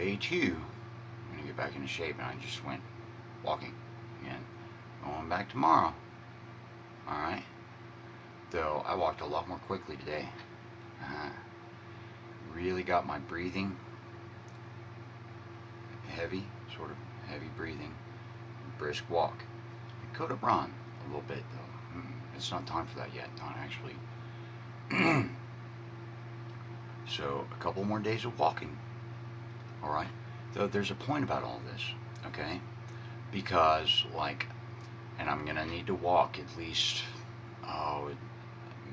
day two, I'm gonna get back into shape, and I just went walking again. Going back tomorrow. All right. Though I walked a lot more quickly today. Uh, really got my breathing heavy, sort of heavy breathing, brisk walk. I could have run a little bit though. It's not time for that yet, not actually. So a couple more days of walking. All right. Though there's a point about all this, okay? Because like, and I'm gonna need to walk at least, oh,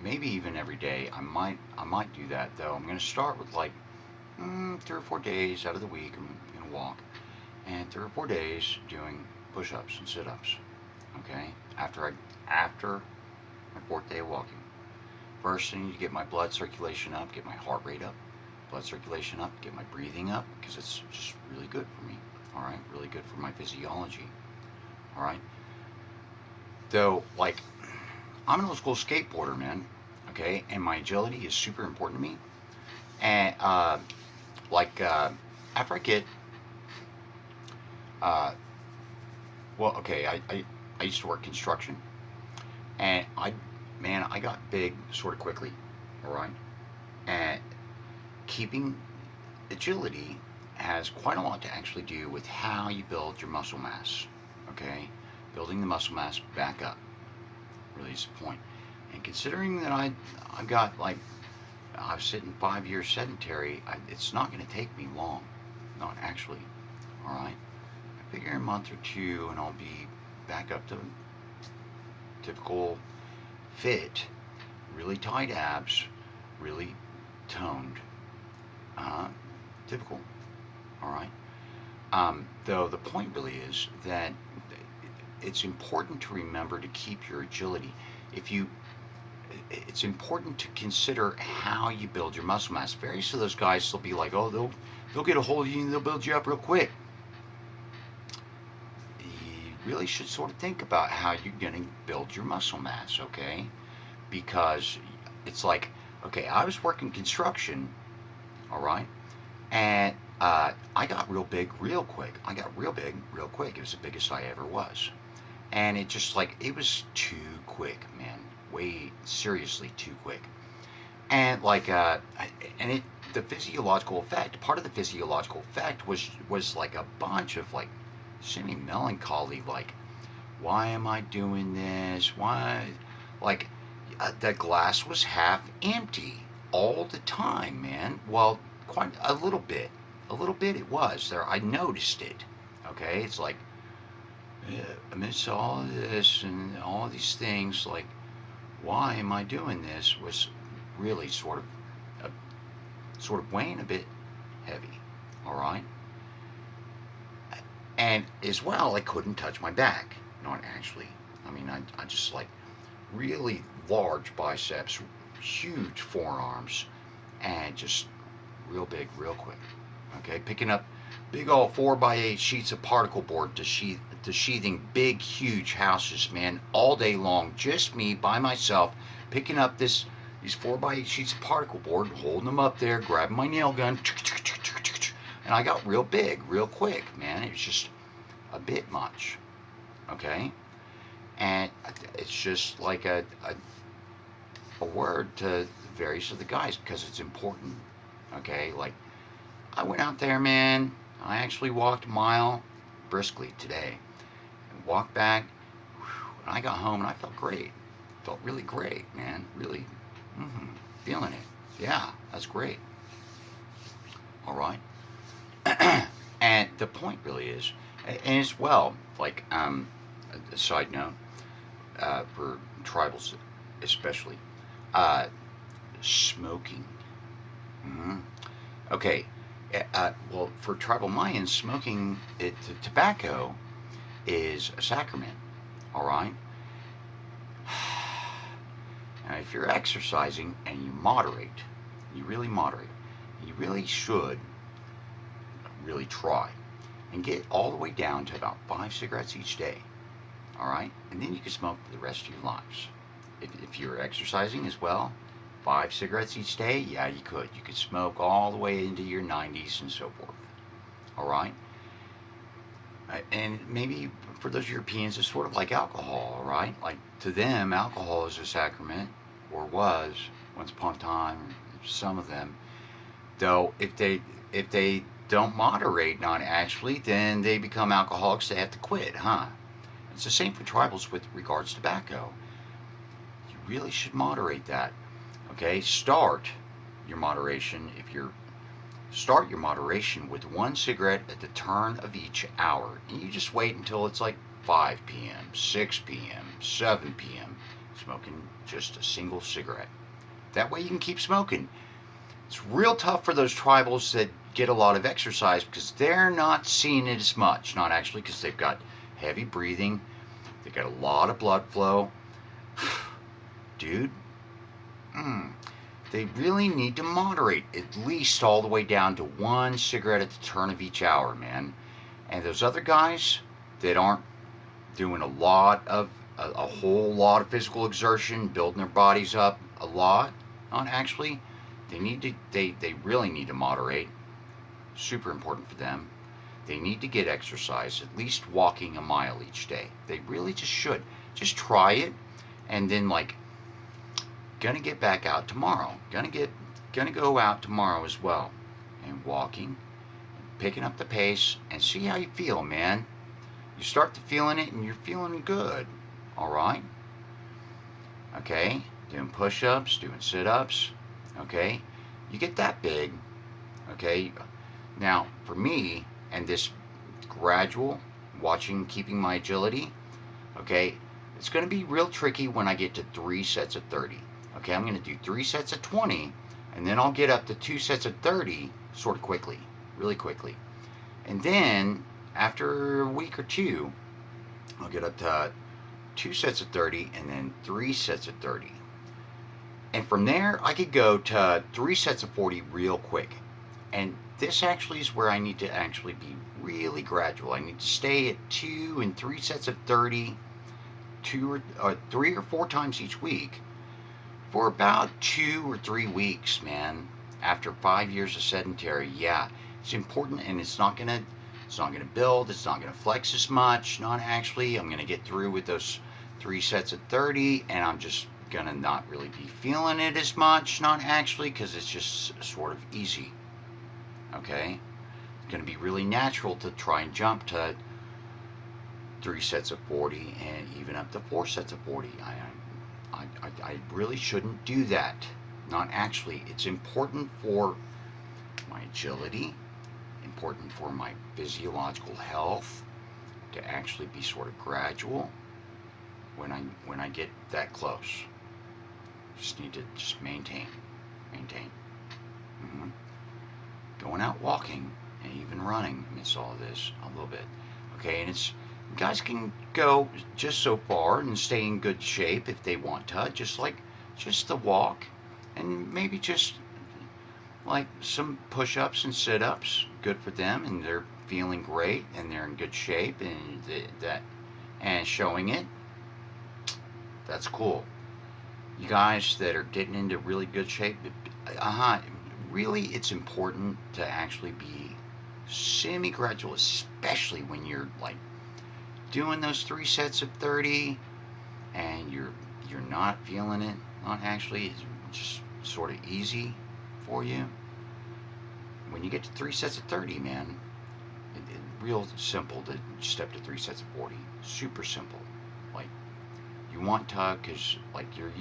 maybe even every day. I might do that though. I'm gonna start with like 3 or 4 days out of the week. I'm gonna walk, and 3 or 4 days doing push-ups and sit-ups. Okay. After my fourth day of walking, first I need to get my blood circulation up, get my heart rate up, blood circulation up, get my breathing up, because it's just really good for me. All right, really good for my physiology. All right. Though, like, I'm an old school skateboarder, man. Okay, and my agility is super important to me. And like, after I get, uh, well, okay, I used to work construction, and I got big sort of quickly. All right, and keeping agility has quite a lot to actually do with how you build your muscle mass. Okay, building the muscle mass back up really is the point. And considering that I've got like I've sitting 5 years sedentary, it's not going to take me long, not actually. All right, I figure a month or two, and I'll be back up to typical fit, really tight abs, really toned. Uh, Typical. All right. Though the point really is that it's important to remember to keep your agility. If you, it's important to consider how you build your muscle mass. Various of those guys will be like, oh, they'll get a hold of you and they'll build you up real quick. You really should sort of think about how you're going to build your muscle mass, okay? Because it's like, okay, I was working construction, all right, and I got real big real quick. I got real big real quick. It was the biggest I ever was. And it just like, it was too quick, man. Way seriously too quick. And like, and it, the physiological effect, part of the physiological effect was like a bunch of like semi melancholy, like, why am I doing this? Why? Like, the glass was half empty all the time, man. Well, quite a little bit. A little bit it was there. I noticed it. Okay, it's like, amidst all this and all these things, like, why am I doing this? Was really sort of weighing a bit heavy. All right, and as well, I couldn't touch my back. Not actually. I mean, I just like really large biceps, huge forearms, and just real big, real quick. Okay, picking up big old 4x8 sheets of particle board to sheathing big, huge houses, man, all day long. Just me by myself, picking up these 4x8 sheets of particle board, holding them up there, grabbing my nail gun, and I got real big, real quick, man. It was just a bit much. Okay, and it's just like a word to various of the guys because it's important. Okay, like, I went out there, man. I actually walked a mile briskly today and walked back. And I got home and I felt great. Felt really great, man. Really, feeling it. Yeah, that's great. All right. And the point really is, and as well, like, a side note, for tribals especially, uh, smoking. hmm Okay, well, for tribal Mayans, smoking tobacco is a sacrament. All right. Now, if you're exercising and you moderate, you really moderate, you really should really try and get all the way down to about 5 cigarettes each day. All right, and then you can smoke for the rest of your lives. If you're exercising as well, 5 cigarettes each day, yeah, you could. You could smoke all the way into your 90s and so forth. All right. And maybe for those Europeans, it's sort of like alcohol, all right? Like to them, alcohol is a sacrament, or was once upon a time. Some of them, though, if they don't moderate non-actually, then they become alcoholics. They have to quit, huh? It's the same for tribals with regards to tobacco. You really should moderate that. Okay, start your moderation with one cigarette at the turn of each hour. And you just wait until it's like 5 p.m., 6 p.m., 7 p.m., smoking just a single cigarette. That way you can keep smoking. It's real tough for those tribals that get a lot of exercise because they're not seeing it as much. Not actually, because they've got heavy breathing, they've got a lot of blood flow. Dude, they really need to moderate at least all the way down to one cigarette at the turn of each hour, man. And those other guys that aren't doing a whole lot of physical exertion, building their bodies up a lot, not actually, they really need to moderate. Super important for them. They need to get exercise, at least walking a mile each day. They really just should. Just try it, and then like, gonna get back out tomorrow. Gonna go out tomorrow as well, and walking, picking up the pace, and see how you feel, man. You start to feeling it, and you're feeling good. All right. Okay. Doing push-ups, doing sit-ups. Okay. You get that big. Okay. Now, for me, and this gradual keeping my agility, okay, it's going to be real tricky when I get to 3 sets of 30. Okay, I'm going to do 3 sets of 20, and then I'll get up to 2 sets of 30 sort of quickly, really quickly. And then, after a week or two, I'll get up to 2 sets of 30, and then 3 sets of 30. And from there, I could go to 3 sets of 40 real quick. And this actually is where I need to actually be really gradual. I need to stay at 2 and 3 sets of 30, 3 or 4 times each week for about 2 or 3 weeks, man. After 5 years of sedentary, yeah, it's important, and it's not gonna build. It's not gonna flex as much. Not actually. I'm gonna get through with those 3 sets of 30, and I'm just gonna not really be feeling it as much. Not actually, because it's just sort of easy. Okay, it's going to be really natural to try and jump to 3 sets of 40 and even up to 4 sets of 40. I really shouldn't do that. Not actually. It's important for my agility, important for my physiological health, to actually be sort of gradual when I get that close. Just need to just maintain. Mm-hmm. Going out walking and even running amidst all of this a little bit. Okay, and guys can go just so far and stay in good shape if they want to, just the walk, and maybe just like some push-ups and sit-ups, good for them, and they're feeling great and they're in good shape, and showing it. That's cool. You guys that are getting into really good shape, really, it's important to actually be semi-gradual, especially when you're like doing those 3 sets of 30 and you're not feeling it. Not actually, it's just sort of easy for you. When you get to 3 sets of 30, man, real simple to step to 3 sets of 40. Super simple. Like, you want to, because like you're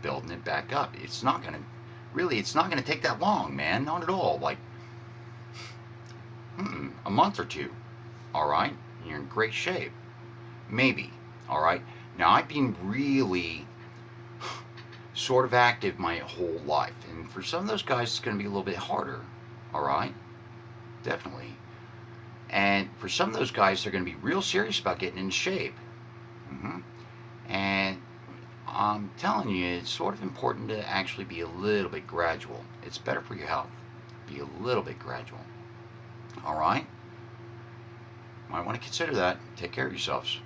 building it back up. It's not going to take that long, man. Not at all. Like, a month or two. All right? You're in great shape. Maybe. All right? Now, I've been really sort of active my whole life. And for some of those guys, it's going to be a little bit harder. All right? Definitely. And for some of those guys, they're going to be real serious about getting in shape. And I'm telling you, it's sort of important to actually be a little bit gradual. It's better for your health. Be a little bit gradual. All right? Might want to consider that. Take care of yourselves.